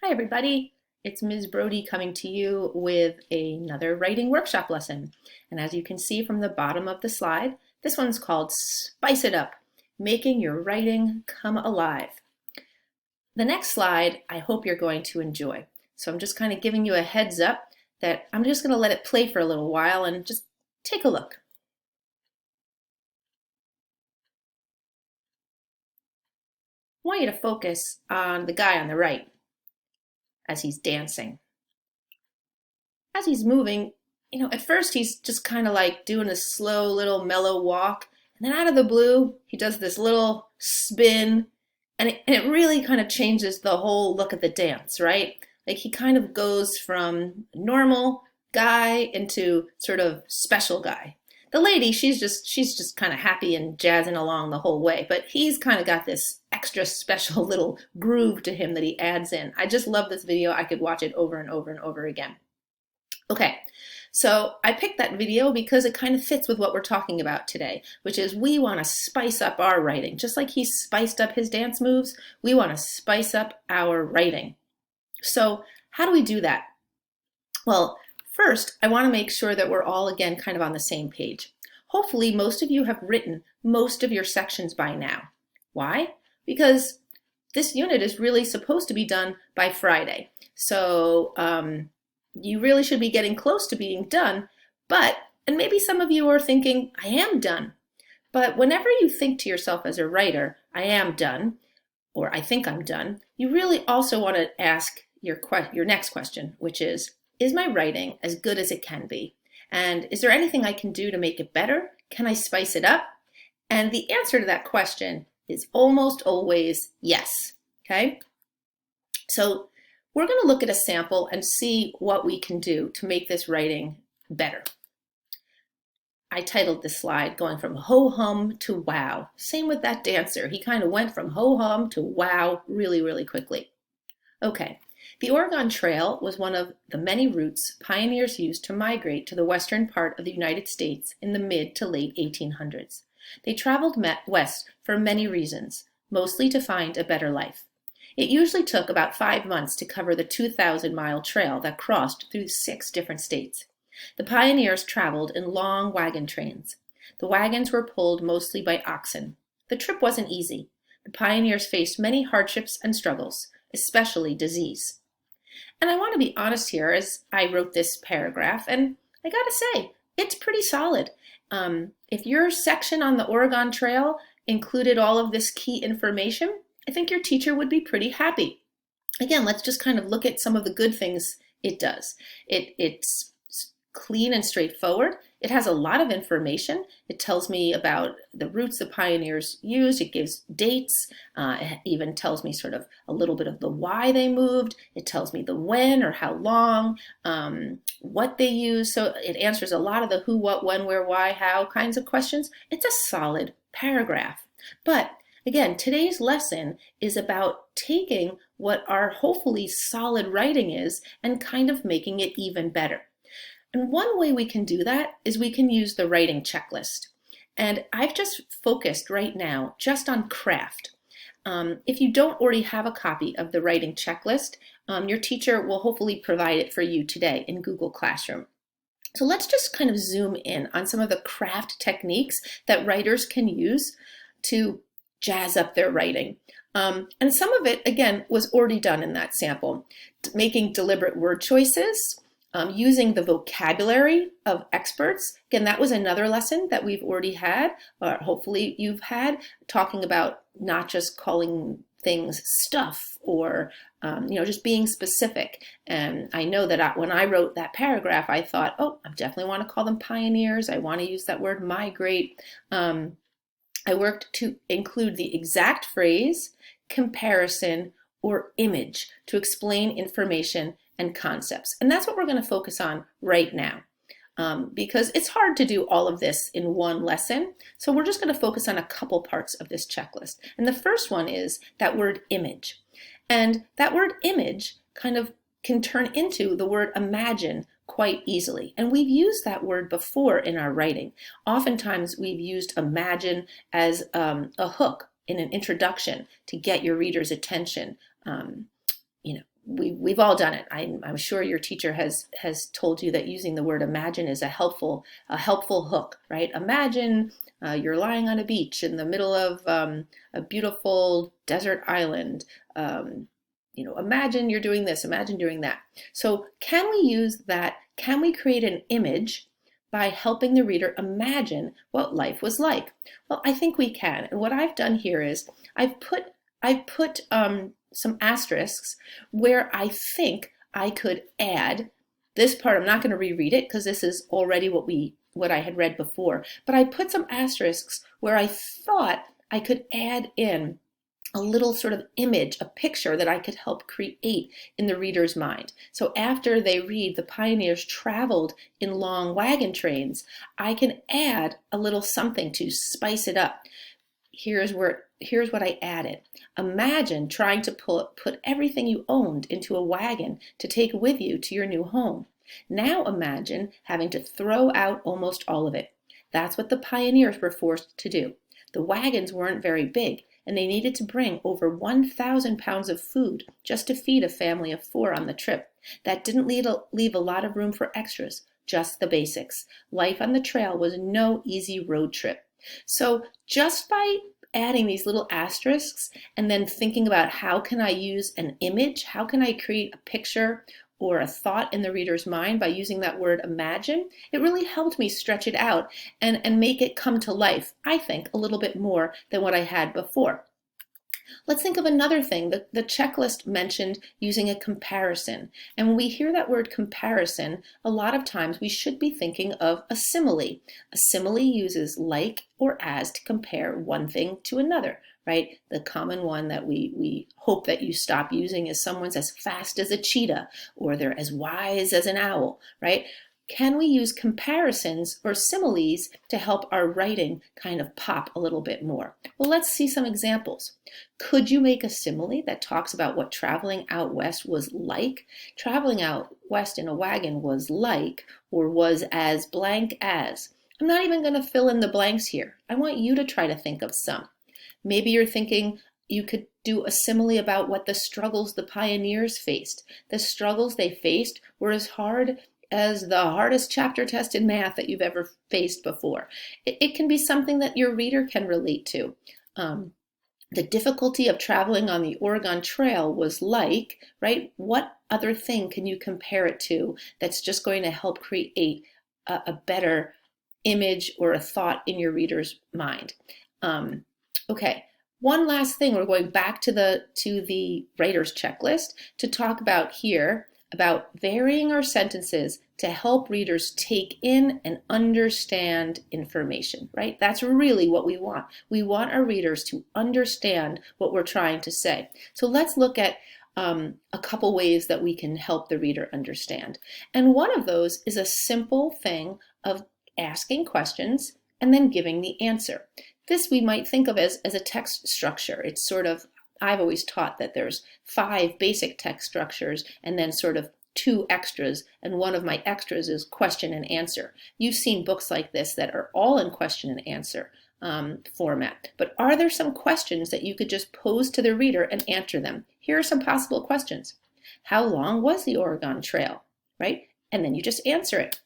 Hi everybody, it's Ms. Brody coming to you with another writing workshop lesson. And as you can see from the bottom of the slide, this one's called Spice It Up, Making Your Writing Come Alive. The next slide I hope you're going to enjoy. So I'm just kind of giving you a heads up that I'm just going to let it play for a little while and just take a look. I want you to focus on the guy on the right as he's dancing. As he's moving, at first he's just kind of like doing a slow little mellow walk. And then out of the blue, he does this little spin. And it really kind of changes the whole look of the dance, right? Like he kind of goes from normal guy into sort of special guy. The lady, she's just kind of happy and jazzing along the whole way, but he's kind of got this extra special little groove to him that he adds in. I just love this video. I could watch it over and over and over again. Okay, so I picked that video because it kind of fits with what we're talking about today, which is we want to spice up our writing. Just like he spiced up his dance moves, we want to spice up our writing. So how do we do that? Well, first, I want to make sure that we're all, again, kind of on the same page. Hopefully, most of you have written most of your sections by now. Why? Because this unit is really supposed to be done by Friday. So, you really should be getting close to being done, and maybe some of you are thinking, I am done. But whenever you think to yourself as a writer, I am done, or I think I'm done, you really also want to ask your next question, which is my writing as good as it can be? And is there anything I can do to make it better? Can I spice it up? And the answer to that question is almost always yes, okay? So we're going to look at a sample and see what we can do to make this writing better. I titled this slide going from ho-hum to wow. Same with that dancer. He kind of went from ho-hum to wow really, really quickly. Okay, the Oregon Trail was one of the many routes pioneers used to migrate to the western part of the United States in the mid to late 1800s. They traveled west for many reasons, mostly to find a better life. It usually took about 5 months to cover the 2,000-mile trail that crossed through 6 different states. The pioneers traveled in long wagon trains. The wagons were pulled mostly by oxen. The trip wasn't easy. The pioneers faced many hardships and struggles, especially disease. And I want to be honest here as I wrote this paragraph, and I gotta say, it's pretty solid. If your section on the Oregon Trail included all of this key information, I think your teacher would be pretty happy. Again, let's just kind of look at some of the good things it does. It's clean and straightforward. It has a lot of information. It tells me about the routes the pioneers used. It gives dates. It even tells me sort of a little bit of the why they moved. It tells me the when or how long, what they used. So it answers a lot of the who, what, when, where, why, how kinds of questions. It's a solid paragraph. But again, today's lesson is about taking what our hopefully solid writing is and kind of making it even better. And one way we can do that is we can use the writing checklist. And I've just focused right now just on craft. If you don't already have a copy of the writing checklist, your teacher will hopefully provide it for you today in Google Classroom. So let's just kind of zoom in on some of the craft techniques that writers can use to jazz up their writing. And some of it, again, was already done in that sample. Making deliberate word choices, using the vocabulary of experts. Again, that was another lesson that we've already had, or hopefully you've had, talking about not just calling things stuff or just being specific. And I know that when I wrote that paragraph, I thought, oh, I definitely want to call them pioneers. I want to use that word migrate. I worked to include the exact phrase, comparison, or image to explain information and concepts. And that's what we're going to focus on right now. Because it's hard to do all of this in one lesson. So we're just going to focus on a couple parts of this checklist. And the first one is that word image. And that word image kind of can turn into the word imagine quite easily. And we've used that word before in our writing. Oftentimes we've used imagine as a hook in an introduction to get your reader's attention. we've all done it. I'm sure your teacher has told you that using the word imagine is a helpful hook, right? Imagine you're lying on a beach in the middle of a beautiful desert island. Imagine you're doing this, imagine doing that. So can we use that? Can we create an image by helping the reader imagine what life was like? Well, I think we can. And what I've done here is I've put some asterisks where I think I could add this part. I'm not going to reread it because this is already what I had read before, but I put some asterisks where I thought I could add in a little sort of image, a picture that I could help create in the reader's mind. So after they read the pioneers traveled in long wagon trains, I can add a little something to spice it up. Here's what I added. Imagine trying to put everything you owned into a wagon to take with you to your new home. Now imagine having to throw out almost all of it. That's what the pioneers were forced to do. The wagons weren't very big, and they needed to bring over 1,000 pounds of food just to feed a family of 4 on the trip. That didn't leave a lot of room for extras, just the basics. Life on the trail was no easy road trip. So just by adding these little asterisks and then thinking about how can I use an image, how can I create a picture or a thought in the reader's mind by using that word imagine, it really helped me stretch it out and make it come to life, I think, a little bit more than what I had before. Let's think of another thing. The checklist mentioned using a comparison. And when we hear that word comparison, a lot of times we should be thinking of a simile. A simile uses like or as to compare one thing to another, right? The common one that we hope that you stop using is someone's as fast as a cheetah or they're as wise as an owl, right? Can we use comparisons or similes to help our writing kind of pop a little bit more? Well, let's see some examples. Could you make a simile that talks about what traveling out west was like? Traveling out west in a wagon was like, or was as blank as. I'm not even going to fill in the blanks here. I want you to try to think of some. Maybe you're thinking you could do a simile about what the struggles the pioneers faced. The struggles they faced were as hard as the hardest chapter test in math that you've ever faced before. It can be something that your reader can relate to. The difficulty of traveling on the Oregon Trail was like, right? What other thing can you compare it to that's just going to help create a better image or a thought in your reader's mind? Okay. One last thing, we're going back to the writer's checklist to talk about here about varying our sentences to help readers take in and understand information, right? That's really what we want. We want our readers to understand what we're trying to say. So let's look at a couple ways that we can help the reader understand. And one of those is a simple thing of asking questions and then giving the answer. This we might think of as a text structure. It's sort of, I've always taught that there's 5 basic text structures and then sort of 2 extras, and one of my extras is question and answer. You've seen books like this that are all in question and answer format. But are there some questions that you could just pose to the reader and answer them? Here are some possible questions. How long was the Oregon Trail, right? And then you just answer it.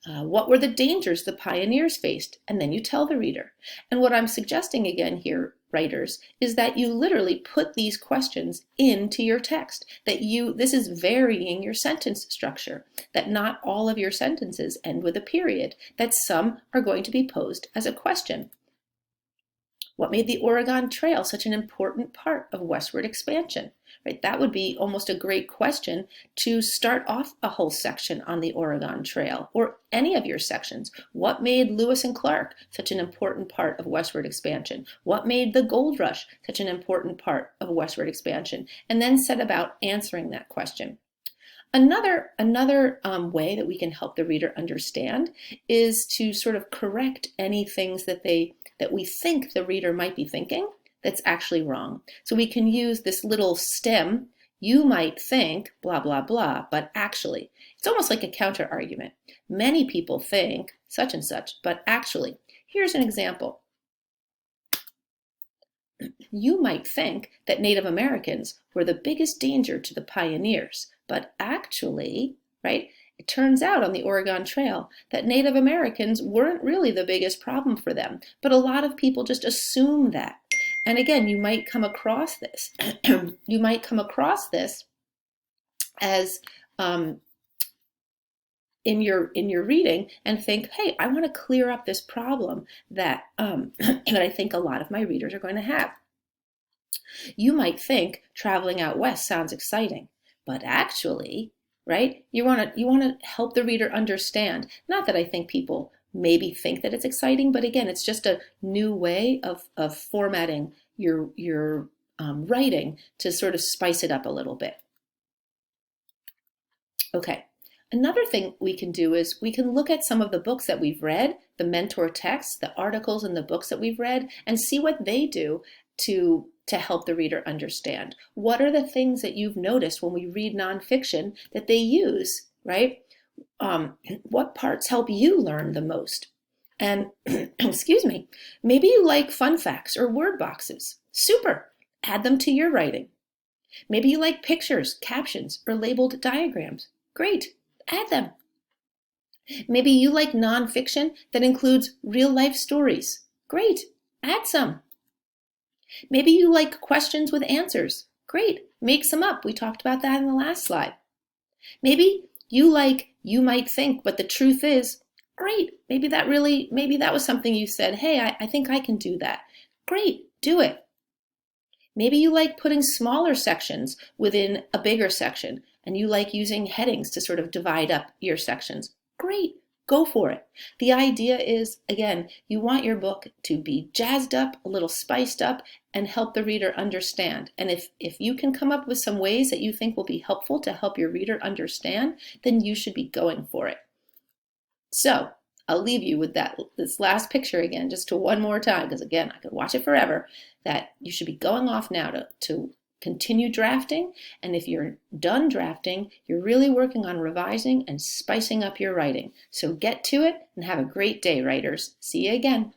What were the dangers the pioneers faced? And then you tell the reader. And what I'm suggesting again here, writers, is that you literally put these questions into your text. This is varying your sentence structure, that not all of your sentences end with a period, that some are going to be posed as a question. What made the Oregon Trail such an important part of westward expansion? Right? That would be almost a great question to start off a whole section on the Oregon Trail, or any of your sections. What made Lewis and Clark such an important part of westward expansion? What made the gold rush such an important part of westward expansion? And then set about answering that question. Another way that we can help the reader understand is to sort of correct any things that we think the reader might be thinking that's actually wrong. So we can use this little stem. You might think blah, blah, blah, but actually. It's almost like a counter argument. Many people think such and such, but actually. Here's an example. You might think that Native Americans were the biggest danger to the pioneers, but actually, right, it turns out on the Oregon Trail that Native Americans weren't really the biggest problem for them, but a lot of people just assume that. And again, you might come across this. You might come across this as in your reading and think, hey, I want to clear up this problem that that I think a lot of my readers are going to have. You might think traveling out west sounds exciting, but actually, right? You want to help the reader understand. Not that I think people maybe think that it's exciting, but again, it's just a new way of formatting your writing to sort of spice it up a little bit. Okay. Another thing we can do is we can look at some of the books that we've read, the mentor texts, the articles in the books that we've read, and see what they do to help the reader understand. What are the things that you've noticed when we read nonfiction that they use, right? What parts help you learn the most? And excuse me, maybe you like fun facts or word boxes. Super, add them to your writing. Maybe you like pictures, captions, or labeled diagrams. Great, add them. Maybe you like nonfiction that includes real life stories. Great, add some. Maybe you like questions with answers. Great, make some up. We talked about that in the last slide. Maybe you like you might think, but the truth is, great. Maybe that was something you said, hey, I think I can do that. Great, do it. Maybe you like putting smaller sections within a bigger section, and you like using headings to sort of divide up your sections. Great, go for it. The idea is, again, you want your book to be jazzed up, a little spiced up, and help the reader understand. And if you can come up with some ways that you think will be helpful to help your reader understand, then you should be going for it. So I'll leave you with this last picture again, just to one more time, because again, I could watch it forever, that you should be going off now to continue drafting. And if you're done drafting, you're really working on revising and spicing up your writing. So get to it and have a great day, writers. See you again.